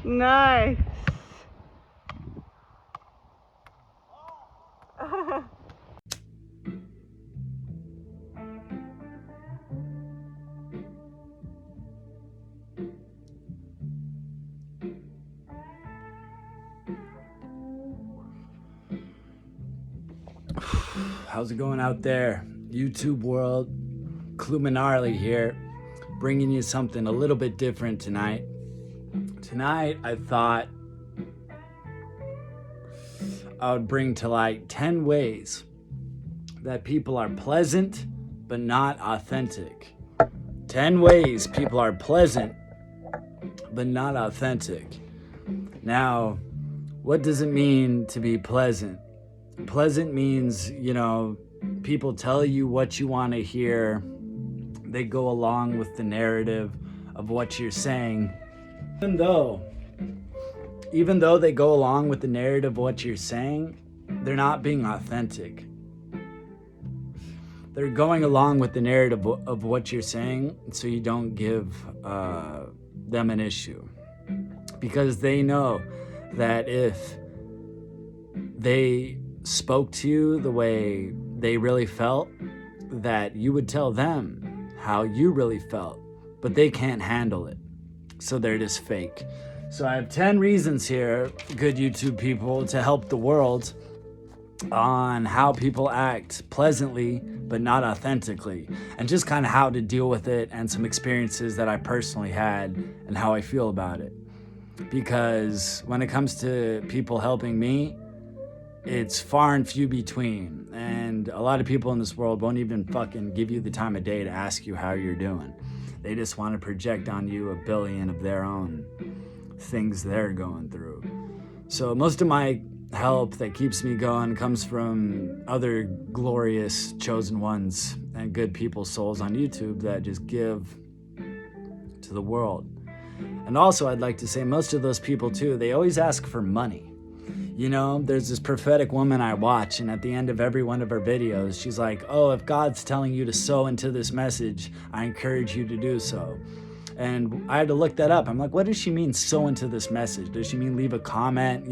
Nice. How's it going out there? YouTube world, KillumiGnarly here, bringing you something a little bit different tonight. Tonight, I thought I would bring to light 10 ways that people are pleasant but not authentic. 10 ways people are pleasant but not authentic. Now, what does it mean to be pleasant? Pleasant means, people tell you what you want to hear. They go along with the narrative of what you're saying. Even though they go along with the narrative of what you're saying, they're not being authentic. They're going along with the narrative of what you're saying so you don't give them an issue. Because they know that if they spoke to you the way they really felt, that you would tell them how you really felt, but they can't handle it. So they're just fake. So I have 10 reasons here, good YouTube people, to help the world on how people act pleasantly but not authentically, and just kind of how to deal with it and some experiences that I personally had and how I feel about it. Because when it comes to people helping me, it's far and few between, and a lot of people in this world won't even fucking give you the time of day to ask you how you're doing. They just want to project on you a billion of their own things they're going through. So most of my help that keeps me going comes from other glorious chosen ones and good people's souls on YouTube that just give to the world. And also, I'd like to say most of those people too, they always ask for money. There's this prophetic woman I watch, and at the end of every one of her videos, she's like, oh, if God's telling you to sow into this message, I encourage you to do so. And I had to look that up. I'm like, what does she mean, sow into this message? Does she mean leave a comment,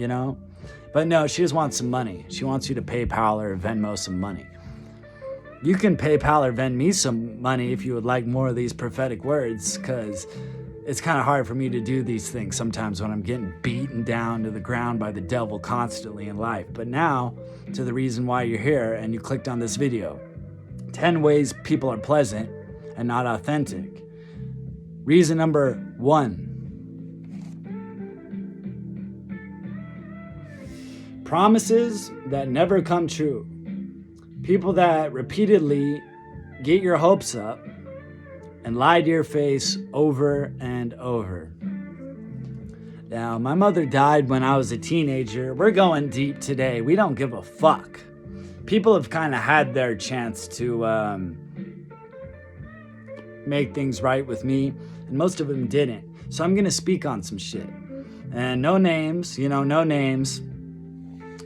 But no, she just wants some money. She wants you to PayPal or Venmo some money. You can PayPal or Venmo me some money if you would like more of these prophetic words, because it's kind of hard for me to do these things sometimes when I'm getting beaten down to the ground by the devil constantly in life. But now, to the reason why you're here and you clicked on this video. 10 ways people are pleasant and not authentic. Reason number 1. Promises that never come true. People that repeatedly get your hopes up and lie to your face over and over. Now, my mother died when I was a teenager. We're going deep today. We don't give a fuck. People have kind of had their chance to make things right with me, and most of them didn't. So I'm going to speak on some shit. And no names, no names.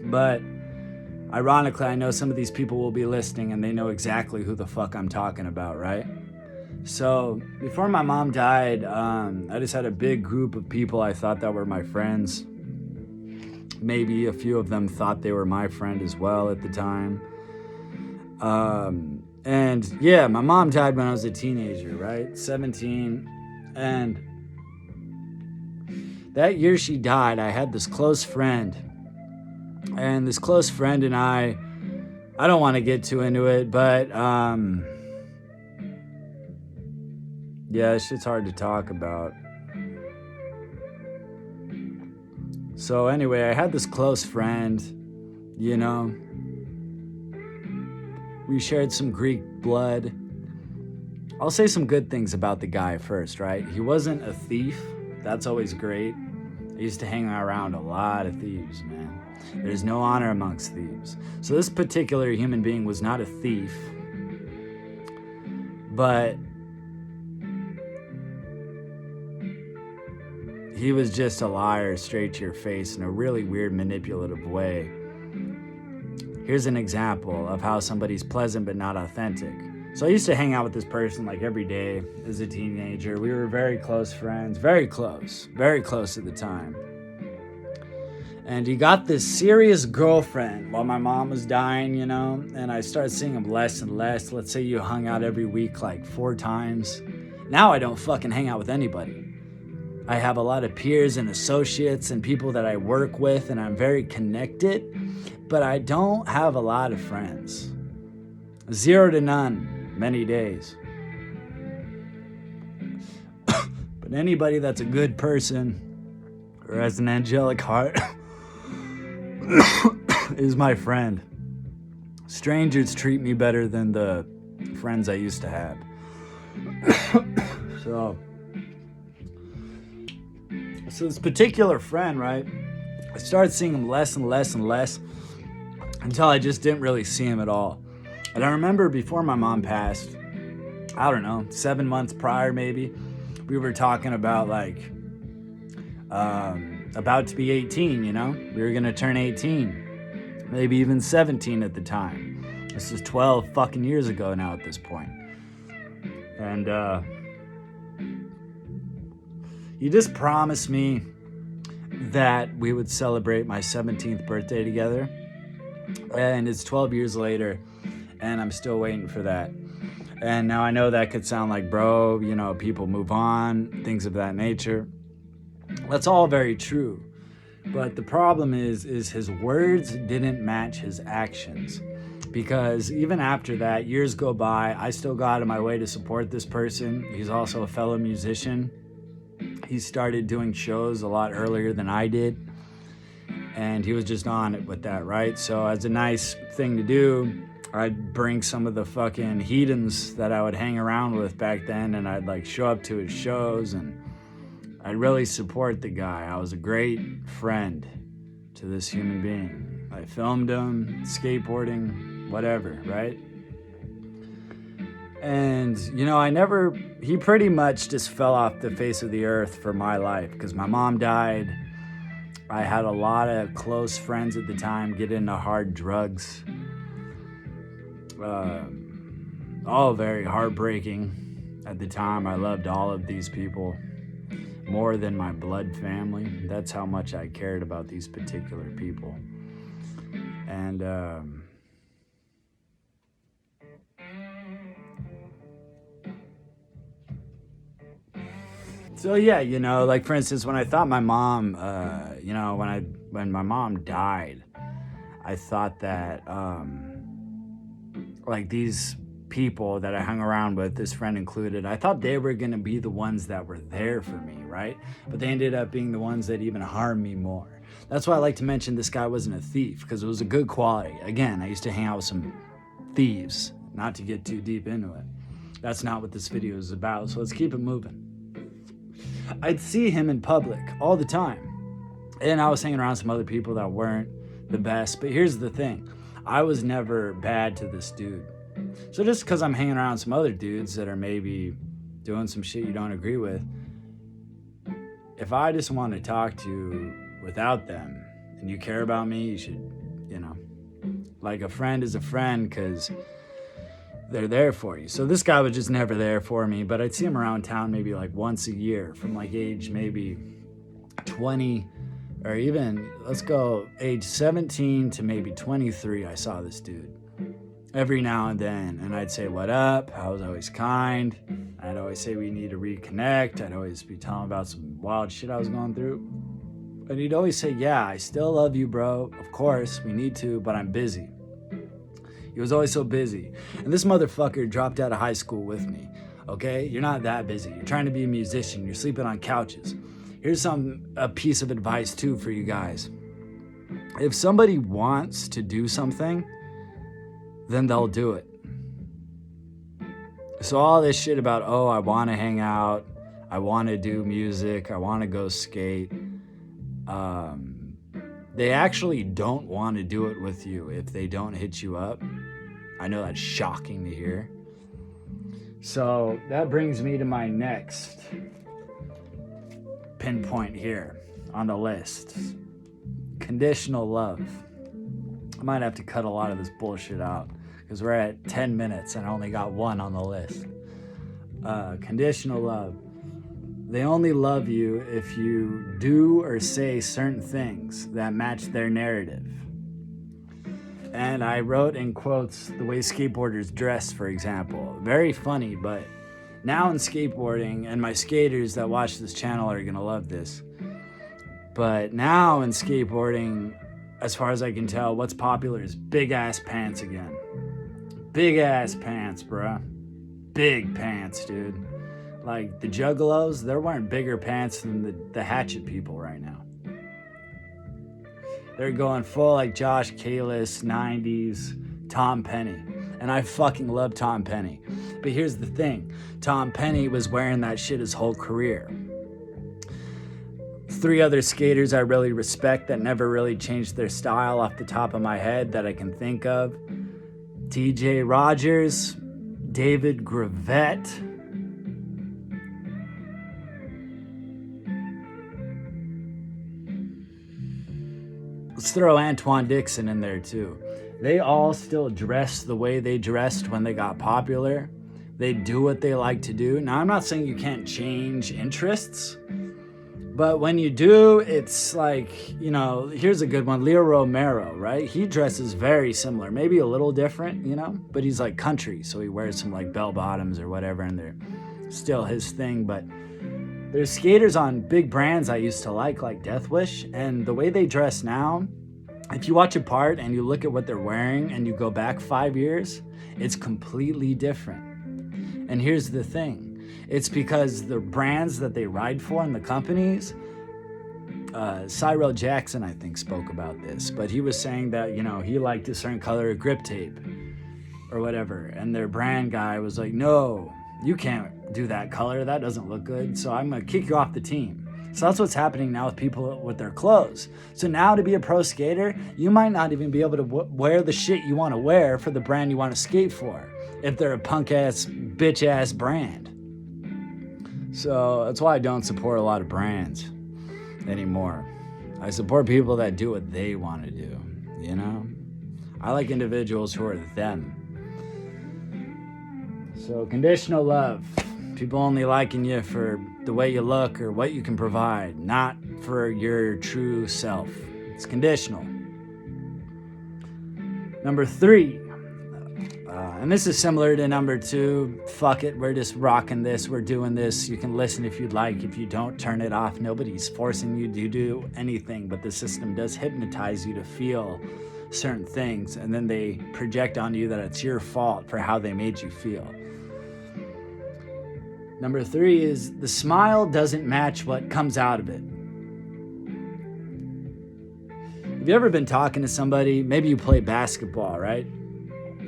But ironically, I know some of these people will be listening and they know exactly who the fuck I'm talking about, right? So before my mom died, I just had a big group of people I thought that were my friends. Maybe a few of them thought they were my friend as well at the time. And yeah, my mom died when I was a teenager, right? 17. And that year she died, I had this close friend. And this close friend and I don't want to get too into it, but yeah, this shit's hard to talk about. So anyway, I had this close friend, We shared some Greek blood. I'll say some good things about the guy first, right? He wasn't a thief. That's always great. I used to hang around a lot of thieves, man. There's no honor amongst thieves. So this particular human being was not a thief, but he was just a liar straight to your face in a really weird, manipulative way. Here's an example of how somebody's pleasant but not authentic. So I used to hang out with this person like every day as a teenager. We were very close friends, very close at the time. And he got this serious girlfriend while my mom was dying, you know, and I started seeing him less and less. Let's say you hung out every week like 4 times. Now I don't fucking hang out with anybody. I have a lot of peers and associates and people that I work with, and I'm very connected, but I don't have a lot of friends. 0 to none, many days. But anybody that's a good person or has an angelic heart is my friend. Strangers treat me better than the friends I used to have. So this particular friend, right? I started seeing him less and less and less until I just didn't really see him at all. And I remember before my mom passed, I don't know, 7 months prior maybe, we were talking about like about to be 18, you know? We were gonna turn 18, maybe even 17 at the time. This is 12 fucking years ago now at this point. And he just promised me that we would celebrate my 17th birthday together. And it's 12 years later, and I'm still waiting for that. And now I know that could sound like, bro, you know, people move on, things of that nature. That's all very true. But the problem is his words didn't match his actions. Because even after that, years go by, I still go out of my way to support this person. He's also a fellow musician. He started doing shows a lot earlier than I did. And he was just on it with that, right? So as a nice thing to do, I'd bring some of the fucking heathens that I would hang around with back then, and I'd like show up to his shows, and I'd really support the guy. I was a great friend to this human being. I filmed him, skateboarding, whatever, right? And, you know, he pretty much just fell off the face of the earth for my life because my mom died. I had a lot of close friends at the time get into hard drugs. All very heartbreaking at the time. I loved all of these people more than my blood family. That's how much I cared about these particular people. And so yeah, you know, like for instance, when I thought my mom, you know, when my mom died, I thought that like these people that I hung around with, this friend included, I thought they were gonna be the ones that were there for me, right? But they ended up being the ones that even harmed me more. That's why I like to mention this guy wasn't a thief, because it was a good quality. Again, I used to hang out with some thieves, not to get too deep into it. That's not what this video is about, so let's keep it moving. I'd see him in public all the time. And I was hanging around some other people that weren't the best. But here's the thing. I was never bad to this dude. So just because I'm hanging around some other dudes that are maybe doing some shit you don't agree with, if I just want to talk to you without them and you care about me, you should, you know, like a friend is a friend because they're there for you. So this guy was just never there for me, but I'd see him around town maybe like once a year from like age maybe 20 or even, let's go age 17 to maybe 23. I saw this dude every now and then, and I'd say, what up? I was always kind. I'd always say we need to reconnect. I'd always be telling about some wild shit I was going through. And he'd always say, yeah, I still love you, bro. Of course, we need to, but I'm busy. He was always so busy. And this motherfucker dropped out of high school with me, okay? You're not that busy. You're trying to be a musician. You're sleeping on couches. Here's a piece of advice, too, for you guys. If somebody wants to do something, then they'll do it. So all this shit about, oh, I want to hang out, I want to do music, I want to go skate, they actually don't want to do it with you if they don't hit you up. I know that's shocking to hear. So that brings me to my next pinpoint here on the list. Conditional love. I might have to cut a lot of this bullshit out because we're at 10 minutes and I only got one on the list. Conditional love. They only love you if you do or say certain things that match their narrative. And I wrote in quotes the way skateboarders dress, for example. Very funny, but now in skateboarding, and my skaters that watch this channel are gonna love this, but now in skateboarding, as far as I can tell, what's popular is big ass pants again. Big ass pants, bruh. Big pants, dude. Like the Juggalos, they're wearing bigger pants than the Hatchet people right now. They're going full like Josh Kalis, 90s, Tom Penny. And I fucking love Tom Penny. But here's the thing. Tom Penny was wearing that shit his whole career. 3 other skaters I really respect that never really changed their style off the top of my head that I can think of. TJ Rogers, David Gravett, let's throw Antoine Dixon in there too. They all still dress the way they dressed when they got popular. They do what they like to do. Now, I'm not saying you can't change interests, but when you do, it's like, you know, here's a good one, Leo Romero, right? He dresses very similar, maybe a little different, you know, but he's like country, so he wears some like bell bottoms or whatever, and they're still his thing. But there's skaters on big brands I used to like Death Wish, and the way they dress now, if you watch a part and you look at what they're wearing and you go back 5 years, it's completely different. And here's the thing. It's because the brands that they ride for and the companies, Cyril Jackson, I think, spoke about this, but he was saying that, you know, he liked a certain color of grip tape or whatever. And their brand guy was like, no, you can't do that color. That doesn't look good. So I'm going to kick you off the team. So that's what's happening now with people with their clothes. So now to be a pro skater, you might not even be able to wear the shit you want to wear for the brand you want to skate for, if they're a punk ass, bitch ass brand. So that's why I don't support a lot of brands anymore. I support people that do what they want to do, you know? I like individuals who are them. So conditional love. People only liking you for the way you look or what you can provide, not for your true self. It's conditional. Number 3. And this is similar to number 2. Fuck it, we're just rocking this, we're doing this. You can listen if you'd like. If you don't, turn it off. Nobody's forcing you to do anything, but the system does hypnotize you to feel certain things, and then they project on you that it's your fault for how they made you feel. Number 3 is the smile doesn't match what comes out of it. Have you ever been talking to somebody, maybe you play basketball, right?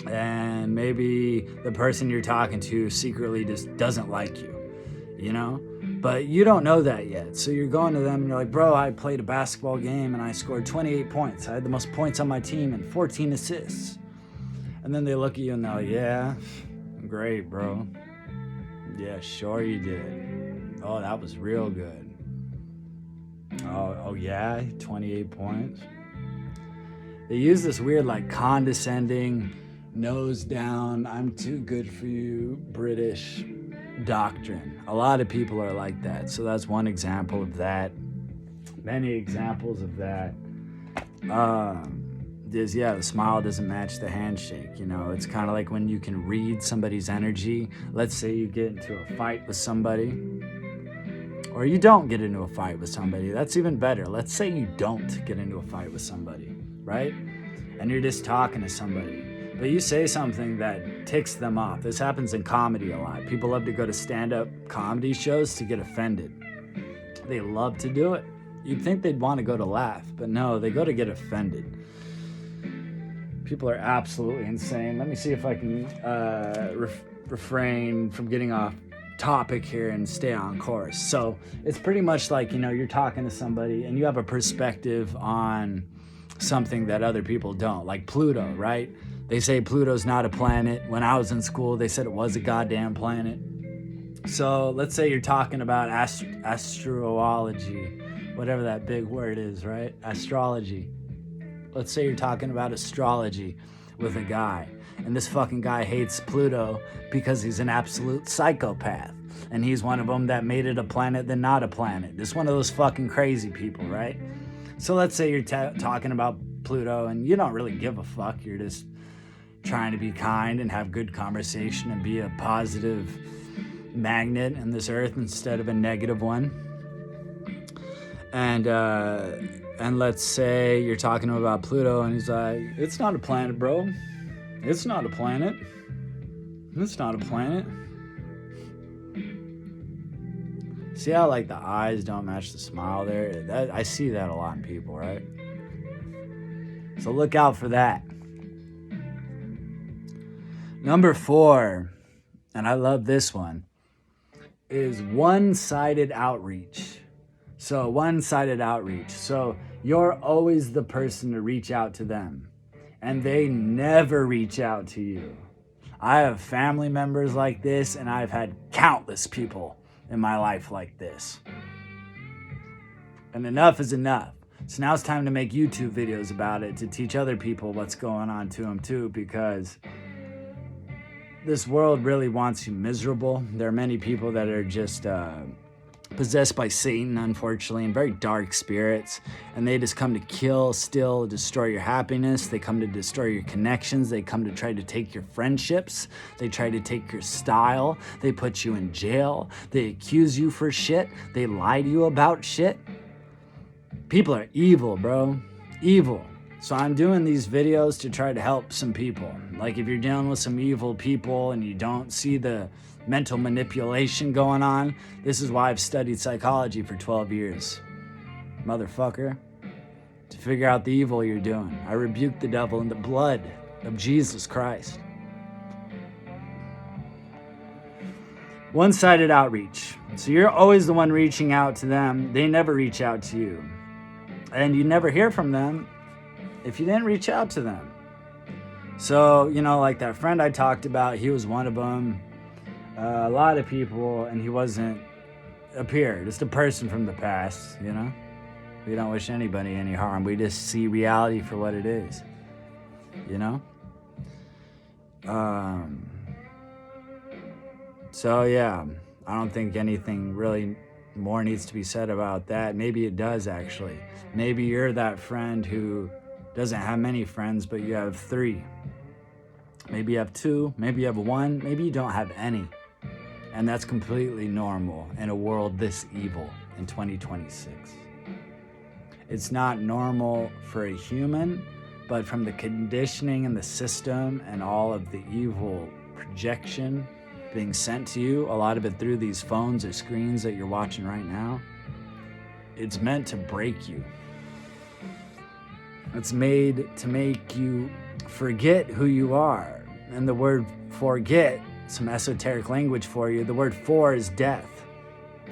And maybe the person you're talking to secretly just doesn't like you, you know? But you don't know that yet. So you're going to them and you're like, bro, I played a basketball game and I scored 28 points. I had the most points on my team and 14 assists. And then they look at you and they're like, yeah, great, bro. Yeah, sure you did. Oh, that was real good. Oh yeah, 28 points. They use this weird, like, condescending, nose down, I'm too good for you, British doctrine. A lot of people are like that. So that's one example of that. Many examples of that. The smile doesn't match the handshake. You know, it's kind of like when you can read somebody's energy. Let's say you get into a fight with somebody, or you don't get into a fight with somebody. That's even better. Let's say you don't get into a fight with somebody, right? And you're just talking to somebody, but you say something that ticks them off. This happens in comedy a lot. People love to go to stand-up comedy shows to get offended. They love to do it. You'd think they'd want to go to laugh, but no, they go to get offended. People are absolutely insane. Let me see if I can refrain from getting off topic here and stay on course. So it's pretty much like, you know, you're talking to somebody and you have a perspective on something that other people don't, like Pluto, right? They say Pluto's not a planet. When I was in school, they said it was a goddamn planet. So let's say you're talking about astrology, whatever that big word is, right? Astrology. Let's say you're talking about astrology with a guy, And this fucking guy hates Pluto because he's an absolute psychopath. And he's one of them that made it a planet than not a planet. It's one of those fucking crazy people, right? So let's say you're talking about Pluto and you don't really give a fuck. You're just trying to be kind and have good conversation and be a positive magnet in this earth instead of a negative one. And let's say you're talking to him about Pluto and he's like, it's not a planet, bro. It's not a planet. It's not a planet. See how like the eyes don't match the smile there? I see that a lot in people, right? So look out for that. Number 4, and I love this one, is one-sided outreach. So one-sided outreach. So you're always the person to reach out to them, and they never reach out to you. I have family members like this, and I've had countless people in my life like this. And enough is enough. So now it's time to make YouTube videos about it to teach other people what's going on to them too, because this world really wants you miserable. There are many people that are just possessed by Satan, unfortunately, and very dark spirits. And they just come to kill, steal, destroy your happiness. They come to destroy your connections. They come to try to take your friendships. They try to take your style. They put you in jail. They accuse you for shit. They lie to you about shit. People are evil, bro. Evil. So I'm doing these videos to try to help some people. Like if you're dealing with some evil people and you don't see the mental manipulation going on, this is why I've studied psychology for 12 years. Motherfucker. To figure out the evil you're doing. I rebuke the devil in the blood of Jesus Christ. One-sided outreach. So you're always the one reaching out to them. They never reach out to you. And you never hear from them if you didn't reach out to them. So, you know, like that friend I talked about, he was one of them. A lot of people, and he wasn't a peer, just a person from the past, you know? We don't wish anybody any harm. We just see reality for what it is, you know? So, yeah, I don't think anything really more needs to be said about that. Maybe it does, actually. Maybe you're that friend who doesn't have many friends, but you have 3. Maybe you have 2, maybe you have 1, maybe you don't have any. And that's completely normal in a world this evil in 2026. It's not normal for a human, but from the conditioning and the system and all of the evil projection being sent to you, a lot of it through these phones or screens that you're watching right now, it's meant to break you. It's made to make you forget who you are. And the word forget, some esoteric language for you, the word for is death.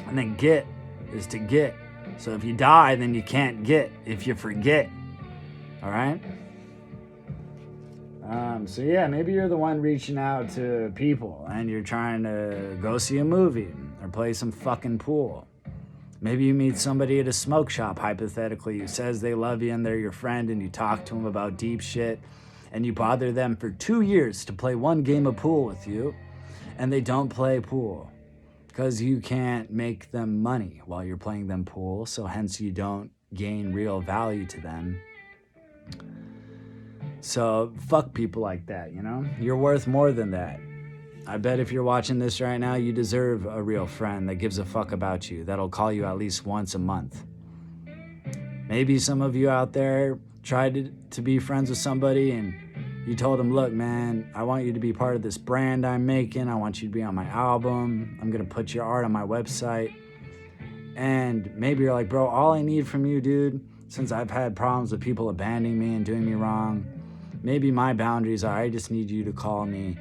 And then get is to get. So if you die, then you can't get if you forget. All right? So yeah, maybe you're the one reaching out to people and you're trying to go see a movie or play some fucking pool. Maybe you meet somebody at a smoke shop, hypothetically, who says they love you and they're your friend, and you talk to them about deep shit, and you bother them for 2 years to play one game of pool with you, and they don't play pool because you can't make them money while you're playing them pool, so hence you don't gain real value to them. So fuck people like that, you know? You're worth more than that. I bet if you're watching this right now, you deserve a real friend that gives a fuck about you, that'll call you at least once a month. Maybe some of you out there tried to be friends with somebody and you told them, look, man, I want you to be part of this brand I'm making. I want you to be on my album. I'm going to put your art on my website. And maybe you're like, bro, all I need from you, dude, since I've had problems with people abandoning me and doing me wrong, maybe my boundaries are I just need you to call me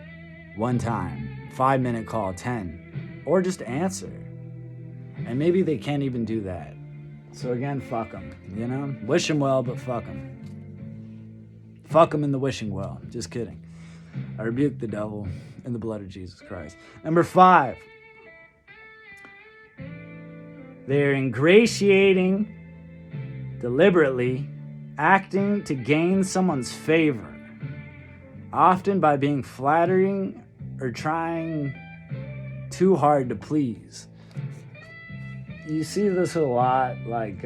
one time, 5-minute call, 10, or just answer. And maybe they can't even do that. So again, fuck them, you know? Wish them well, but fuck them. Fuck them in the wishing well. Just kidding. I rebuke the devil in the blood of Jesus Christ. Number 5. They're ingratiating, deliberately acting to gain someone's favor. often by being flattering or trying too hard to please. You see this a lot, like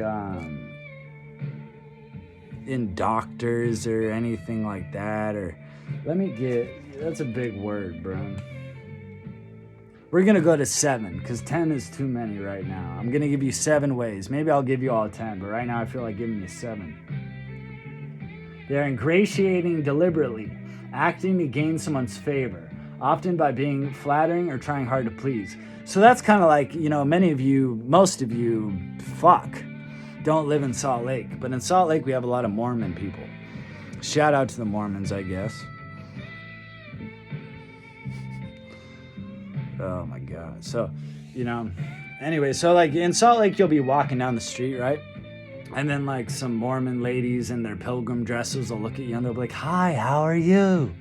in doctors or anything like that, or that's a big word, bro. We're gonna go to 7 because 10 is too many right now. I'm gonna give you 7 ways. Maybe I'll give you all 10, but right now I feel like giving you 7. They're ingratiating deliberately, acting to gain someone's favor, often by being flattering or trying hard to please. So that's kind of like, most of you, don't live in Salt Lake. But in Salt Lake, we have a lot of Mormon people. Shout out to the Mormons, I guess. Oh my God. So, anyway, so like in Salt Lake, you'll be walking down the street, right? And then like some Mormon ladies in their pilgrim dresses will look at you and they'll be like, "Hi, how are you?"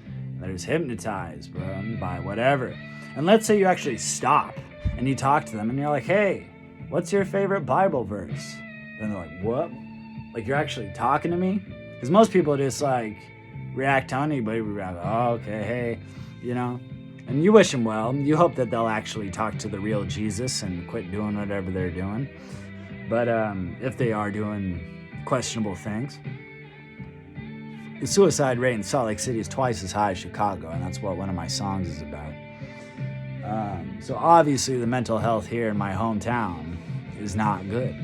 And they're just hypnotized, bro, by whatever. And let's say you actually stop and you talk to them and you're like, "Hey, what's your favorite Bible verse?" And they're like, "What?" Like, you're actually talking to me? Because most people just like react to anybody. We react, "Oh, okay, hey," And you wish them well. You hope that they'll actually talk to the real Jesus and quit doing whatever they're doing. But if they are doing questionable things, the suicide rate in Salt Lake City is twice as high as Chicago, and that's what one of my songs is about. So obviously the mental health here in my hometown is not good.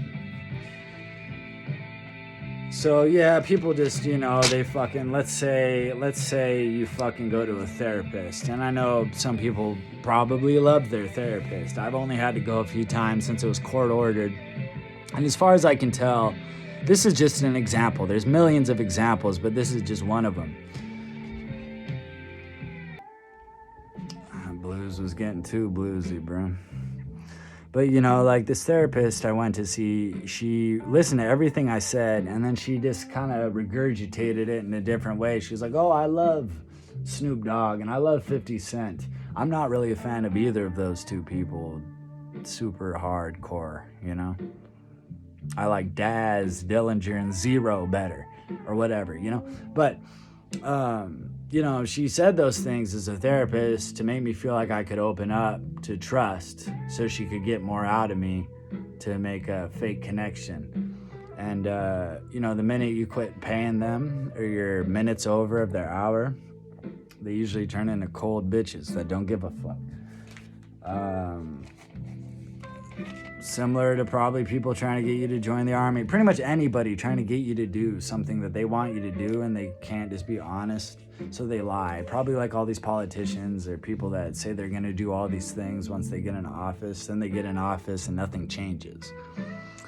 So yeah, people just, they fucking, let's say you fucking go to a therapist. And I know some people probably love their therapist. I've only had to go a few times since it was court ordered. And as far as I can tell, this is just an example. There's millions of examples, but this is just one of them. Blues was getting too bluesy, bro. But, like this therapist I went to see, she listened to everything I said, and then she just kind of regurgitated it in a different way. She was like, "Oh, I love Snoop Dogg, and I love 50 Cent. I'm not really a fan of either of those two people. Super hardcore, I like Daz, Dillinger, and Zero better," or whatever, But, she said those things as a therapist to make me feel like I could open up to trust so she could get more out of me to make a fake connection. And, the minute you quit paying them or your minutes over of their hour, they usually turn into cold bitches that don't give a fuck. Similar to probably people trying to get you to join the army. Pretty much anybody trying to get you to do something that they want you to do and they can't just be honest, so they lie. Probably like all these politicians or people that say they're going to do all these things once they get in office. Then they get in office and nothing changes.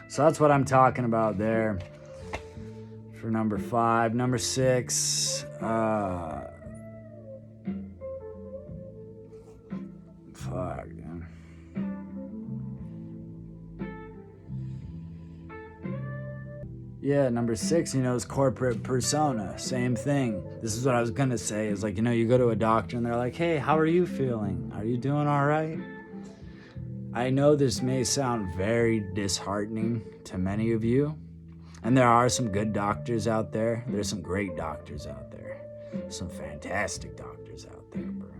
So that's what I'm talking about there for number 5. Number 6, fuck, man. Yeah, number 6, is corporate persona. Same thing. This is what I was going to say. Is like, you go to a doctor and they're like, "Hey, how are you feeling? Are you doing all right?" I know this may sound very disheartening to many of you. And there are some good doctors out there. There's some great doctors out there. Some fantastic doctors out there, bro.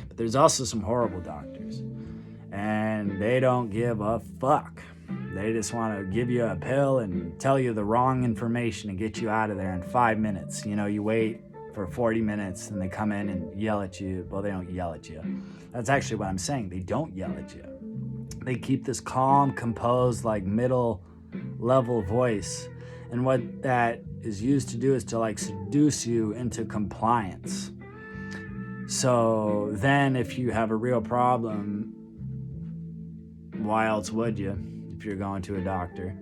But there's also some horrible doctors. And they don't give a fuck. They just want to give you a pill and tell you the wrong information and get you out of there in 5 minutes. You wait for 40 minutes and they come in and yell at you. Well, they don't yell at you. That's actually what I'm saying. They don't yell at you. They keep this calm, composed, like middle level voice. And what that is used to do is to like seduce you into compliance. So then if you have a real problem, why else would you? If you're going to a doctor,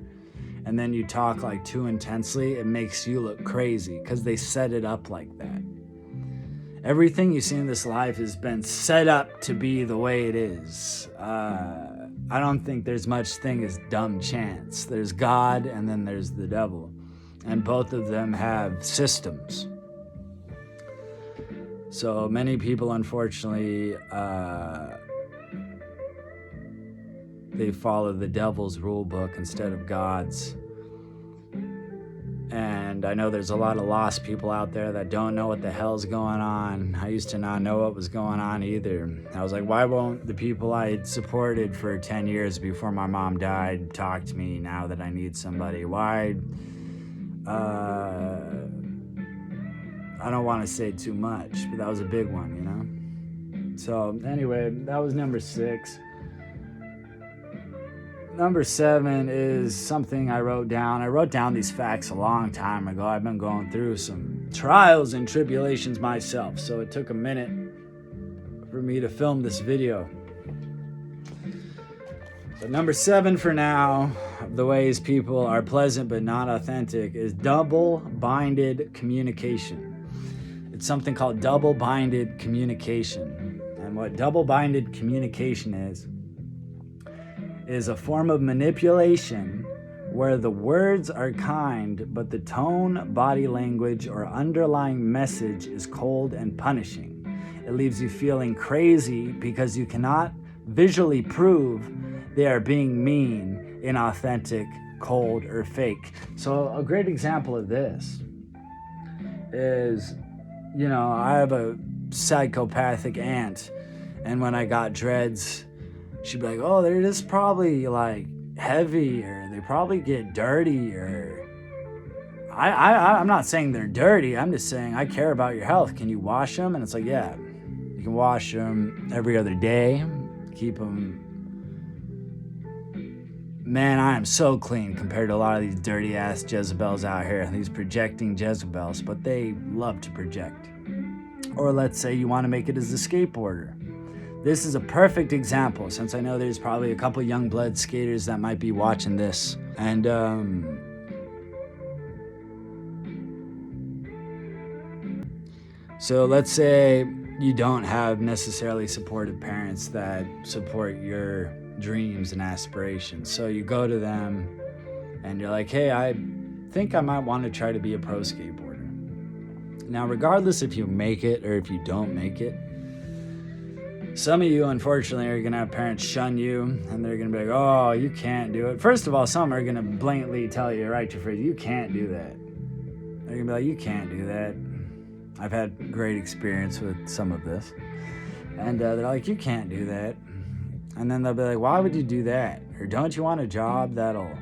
and then you talk like too intensely, it makes you look crazy because they set it up like that. Everything you see in this life has been set up to be the way it is. I don't think there's much thing as dumb chance. There's God and then there's the devil, and both of them have systems. So many people, unfortunately, they follow the devil's rule book instead of God's. And And I know there's a lot of lost people out there that don't know what the hell's going on. I used to not know what was going on either. I was like, why won't the people I supported for 10 years before my mom died talk to me now that I need somebody? Why? I don't want to say too much, but that was a big one, you know? So anyway, that was number 6. Number 7 is something I wrote down. I wrote down these facts a long time ago. I've been going through some trials and tribulations myself, so it took a minute for me to film this video. But number 7 for now, of the ways people are pleasant but not authentic, is double-binded communication. It's something called double-binded communication. And what double-binded communication is a form of manipulation where the words are kind, but the tone, body language, or underlying message is cold and punishing. It leaves you feeling crazy because you cannot visually prove they are being mean, inauthentic, cold, or fake. So a great example of this is, I have a psychopathic aunt, and when I got dreads, she'd be like, oh, they're just probably like heavy, or they probably get dirty, or I'm not saying they're dirty. I'm just saying I care about your health. Can you wash them? And it's like, yeah, you can wash them every other day. Keep them. Man, I am so clean compared to a lot of these dirty ass Jezebels out here. These projecting Jezebels, but they love to project. Or let's say you want to make it as a skateboarder. This is a perfect example, since I know there's probably a couple young blood skaters that might be watching this. And so let's say you don't have necessarily supportive parents that support your dreams and aspirations. So you go to them and you're like, hey, I think I might want to try to be a pro skateboarder. Now, regardless if you make it or if you don't make it, some of you, unfortunately, are going to have parents shun you, and they're going to be like, oh, you can't do it. First of all, some are going to blatantly tell you right to your face, you can't do that. They're going to be like, you can't do that. I've had great experience with some of this. And they're like, you can't do that. And then they'll be like, why would you do that? Or don't you want a job that'll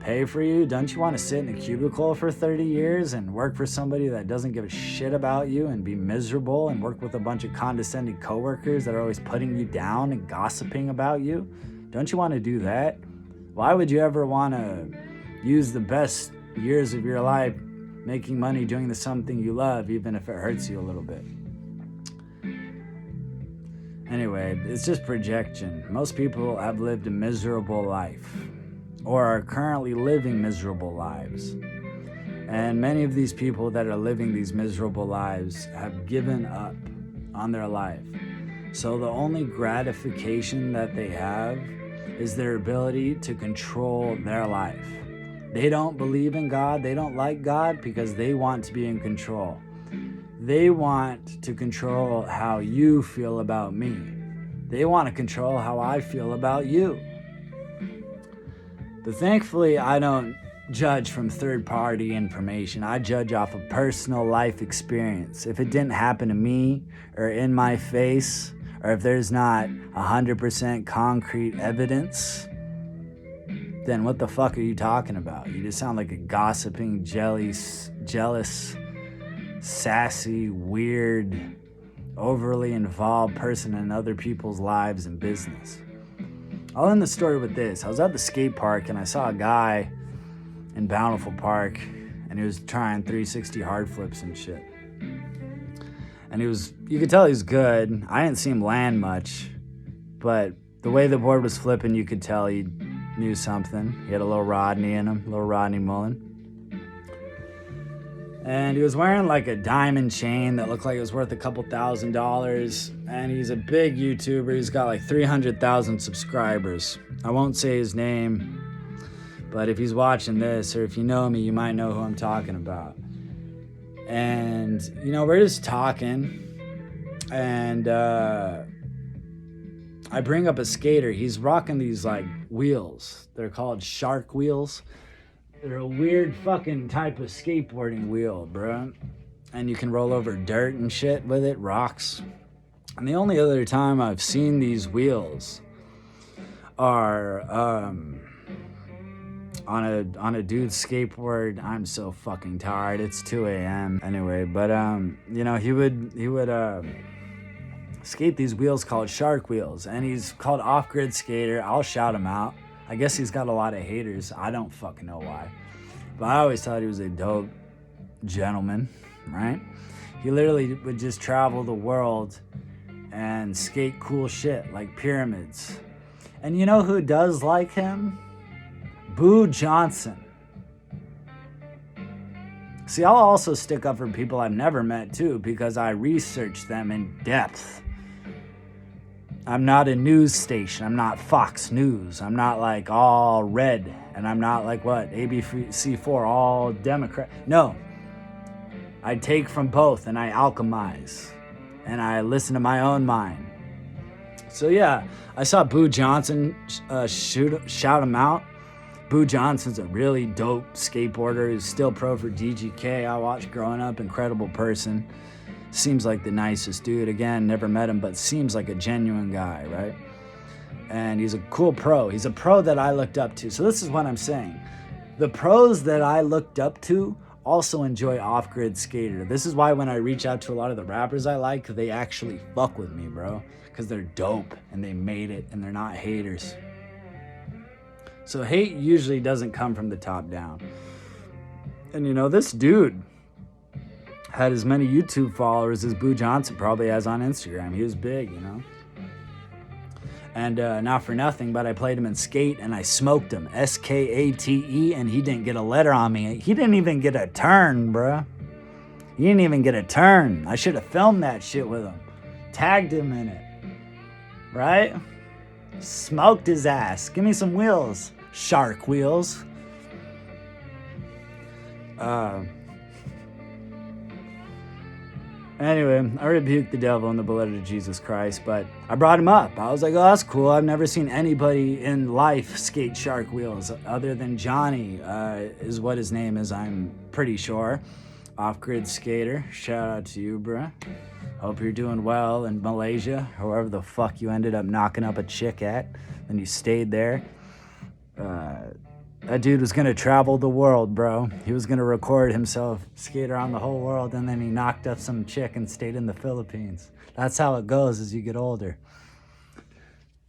pay for you? Don't you want to sit in a cubicle for 30 years and work for somebody that doesn't give a shit about you and be miserable and work with a bunch of condescending coworkers that are always putting you down and gossiping about you? Don't you want to do that? Why would you ever want to use the best years of your life making money doing something you love, even if it hurts you a little bit? Anyway, it's just projection. Most people have lived a miserable life, or are currently living miserable lives. And many of these people that are living these miserable lives have given up on their life. So the only gratification that they have is their ability to control their life. They don't believe in God. They don't like God because they want to be in control. They want to control how you feel about me. They want to control how I feel about you. But thankfully, I don't judge from third-party information. I judge off of personal life experience. If it didn't happen to me or in my face, or if there's not 100% concrete evidence, then what the fuck are you talking about? You just sound like a gossiping, jealous, sassy, weird, overly involved person in other people's lives and business. I'll end the story with this. I was at the skate park and I saw a guy in Bountiful Park, and he was trying 360 hard flips and shit. And you could tell he was good. I didn't see him land much, but the way the board was flipping, you could tell he knew something. He had a little Rodney in him, a little Rodney Mullen. And he was wearing like a diamond chain that looked like it was worth a couple $1,000s. And he's a big YouTuber. He's got like 300,000 subscribers. I won't say his name, but if he's watching this, or if you know me, you might know who I'm talking about. And, we're just talking. And I bring up a skater. He's rocking these like wheels. They're called shark wheels. They're a weird fucking type of skateboarding wheel, bro. And you can roll over dirt and shit with it, rocks. And the only other time I've seen these wheels are on a dude's skateboard. I'm so fucking tired. It's 2 a.m. anyway, but you know, he would skate these wheels called shark wheels, and he's called Off-Grid Skater. I'll shout him out. I guess he's got a lot of haters. I don't fucking know why, but I always thought he was a dope gentleman, right? He literally would just travel the world and skate cool shit like pyramids. And you know who does like him? Boo Johnson. See, I'll also stick up for people I've never met too, because I research them in depth. I'm not a news station. I'm not Fox News. I'm not like all red. And I'm not like what? ABC4, all Democrat. No. I take from both and I alchemize. And I listen to my own mind. So yeah, I saw Boo Johnson shout him out. Boo Johnson's a really dope skateboarder who's still pro for DGK. I watched growing up, incredible person. Seems like the nicest dude. Again, never met him, but seems like a genuine guy, right? And he's a cool pro. He's a pro that I looked up to. So this is what I'm saying. The pros that I looked up to also enjoy Off-Grid Skater. This is why when I reach out to a lot of the rappers I like, they actually fuck with me, bro. Because they're dope and they made it and they're not haters. So hate usually doesn't come from the top down. And you know, this dude had as many YouTube followers as Boo Johnson probably has on Instagram. He was big, you know. And not for nothing, but I played him in Skate and I smoked him. SKATE, and he didn't get a letter on me. He didn't even get a turn, bruh. He didn't even get a turn. I should have filmed that shit with him. Tagged him in it. Right? Smoked his ass. Give me some wheels. Shark wheels. Anyway, I rebuked the devil in the blood of Jesus Christ, but I brought him up. I was like, oh, that's cool. I've never seen anybody in life skate shark wheels other than Johnny, is what his name is, I'm pretty sure. Off-Grid Skater. Shout out to you, bruh. Hope you're doing well in Malaysia, or wherever the fuck you ended up knocking up a chick at, and you stayed there. That dude was gonna travel the world, bro. He was gonna record himself skate around the whole world, and then he knocked up some chick and stayed in the Philippines. That's how it goes as you get older.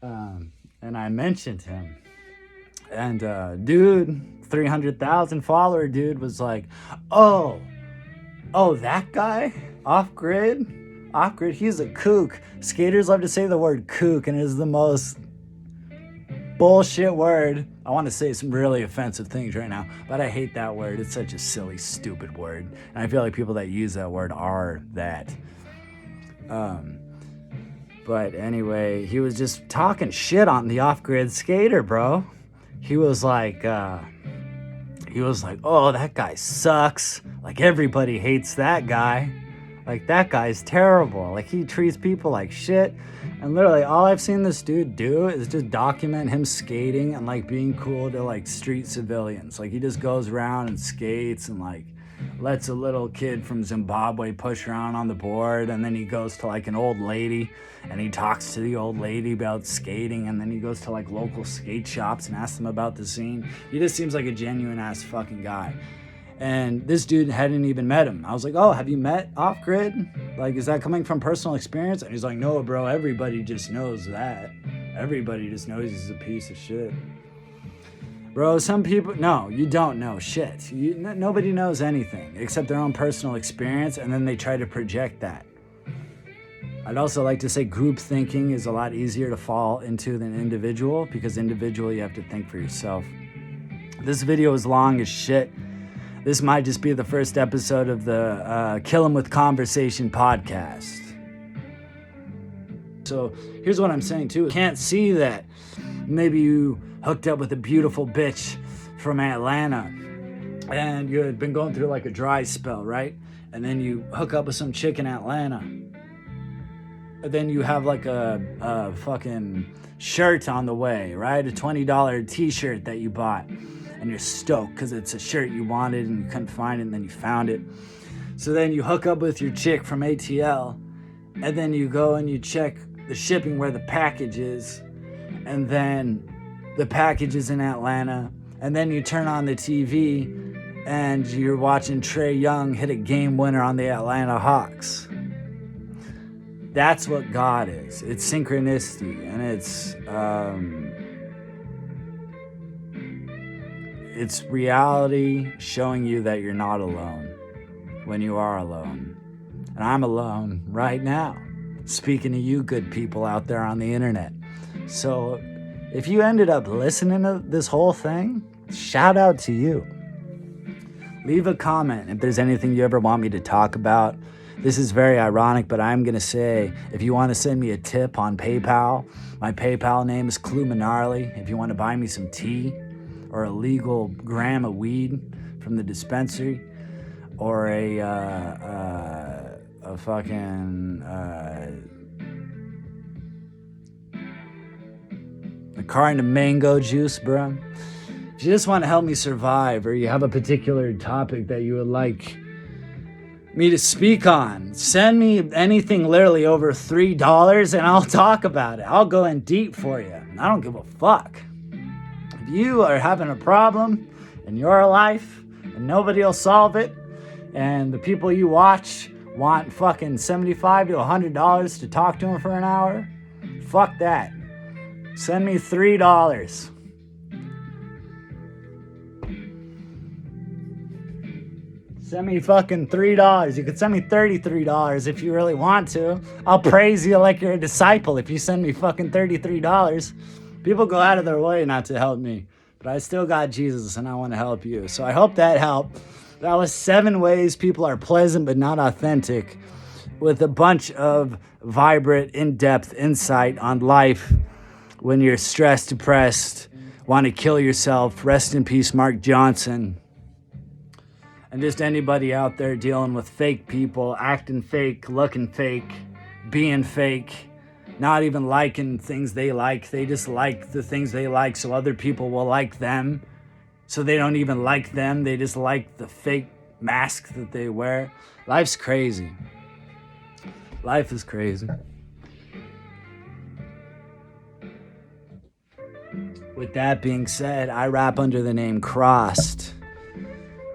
And I mentioned him. And dude, 300,000 follower dude was like, oh, that guy? Off-Grid? Off-Grid, he's a kook. Skaters love to say the word kook, and it is the most bullshit word. I want to say some really offensive things right now, but I hate that word. It's such a silly, stupid word. And I feel like people that use that word are that. But anyway, he was just talking shit on the Off-Grid Skater, bro. He was like, oh, that guy sucks. Like, everybody hates that guy. Like, that guy's terrible. Like, he treats people like shit. And literally, all I've seen this dude do is just document him skating and, like, being cool to, like, street civilians. Like, he just goes around and skates and, like, lets a little kid from Zimbabwe push around on the board. And then he goes to, like, an old lady and he talks to the old lady about skating. And then he goes to, like, local skate shops and asks them about the scene. He just seems like a genuine-ass fucking guy. And this dude hadn't even met him. I was like, oh, have you met Off-Grid? Like, is that coming from personal experience? And he's like, no, bro, everybody just knows that. Everybody just knows he's a piece of shit. Bro, some people, no, you don't know shit. Nobody knows anything except their own personal experience, and then they try to project that. I'd also like to say group thinking is a lot easier to fall into than individual, because individual, you have to think for yourself. This video is long as shit. This might just be the first episode of the Kill 'Em With Conversation podcast. So here's what I'm saying too. Can't see that maybe you hooked up with a beautiful bitch from Atlanta and you had been going through like a dry spell, right? And then you hook up with some chick in Atlanta. And then you have like a fucking shirt on the way, right? A $20 t-shirt that you bought. and you're stoked because it's a shirt you wanted and you couldn't find it, and then you found it. So then you hook up with your chick from ATL, and then you go and you check the shipping where the package is, and then the package is in Atlanta, and then you turn on the TV and you're watching Trae Young hit a game winner on the Atlanta Hawks. That's what God is. It's synchronicity, and it's reality showing you that you're not alone when you are alone. And I'm alone right now, speaking to you good people out there on the internet. So if you ended up listening to this whole thing, shout out to you. Leave a comment if there's anything you ever want me to talk about. This is very ironic, but I'm going to say, if you want to send me a tip on PayPal, my PayPal name is KillumiGnarly. If you want to buy me some tea or a legal gram of weed from the dispensary, or a carton of mango juice, bro. If you just want to help me survive, or you have a particular topic that you would like me to speak on, send me anything literally over $3 and I'll talk about it. I'll go in deep for you. I don't give a fuck. If you are having a problem in your life and nobody will solve it, and the people you watch want fucking $75 to $100 to talk to them for an hour, fuck that. Send me $3. Send me fucking $3. You could send me $33 if you really want to. I'll praise you like you're a disciple if you send me fucking $33. People go out of their way not to help me, but I still got Jesus and I want to help you. So I hope that helped. That was 7 ways people are pleasant but not authentic, with a bunch of vibrant, in-depth insight on life when you're stressed, depressed, want to kill yourself. Rest in peace, Mark Johnson. And just anybody out there dealing with fake people, acting fake, looking fake, being fake, not even liking things they like. They just like the things they like so other people will like them. So they don't even like them. They just like the fake mask that they wear. Life's crazy. Life is crazy. With that being said, I rap under the name Crossed.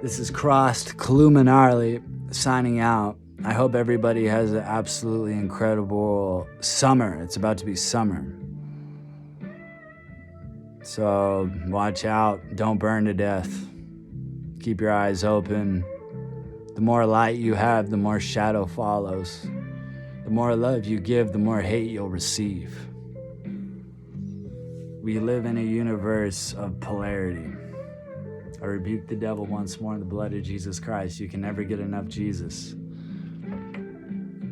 This is Crossed, KillumiGnarly, signing out. I hope everybody has an absolutely incredible summer. It's about to be summer. So watch out. Don't burn to death. Keep your eyes open. The more light you have, the more shadow follows. The more love you give, the more hate you'll receive. We live in a universe of polarity. I rebuke the devil once more in the blood of Jesus Christ. You can never get enough Jesus.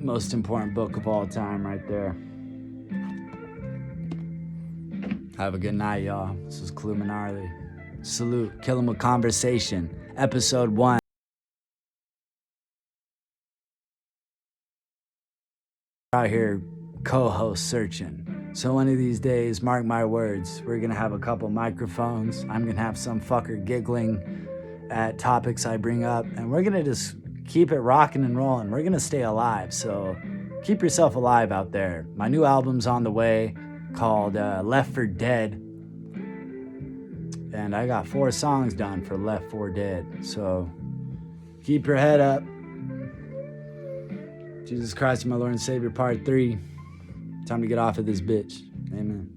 Most important book of all time right there. Have a good night, y'all. This is KillumiGnarly. Salute. Kill 'em with conversation. Episode 1. Out here co-host searching. So one of these days, mark my words, we're gonna have a couple microphones. I'm gonna have some fucker giggling at topics I bring up, and we're gonna just keep it rocking and rolling. We're gonna stay alive, so keep yourself alive out there. My new album's on the way, called Left for Dead, and I got 4 songs done for Left for Dead. So keep your head up. Jesus Christ, my Lord and Savior, part 3. Time to get off of this bitch. Amen.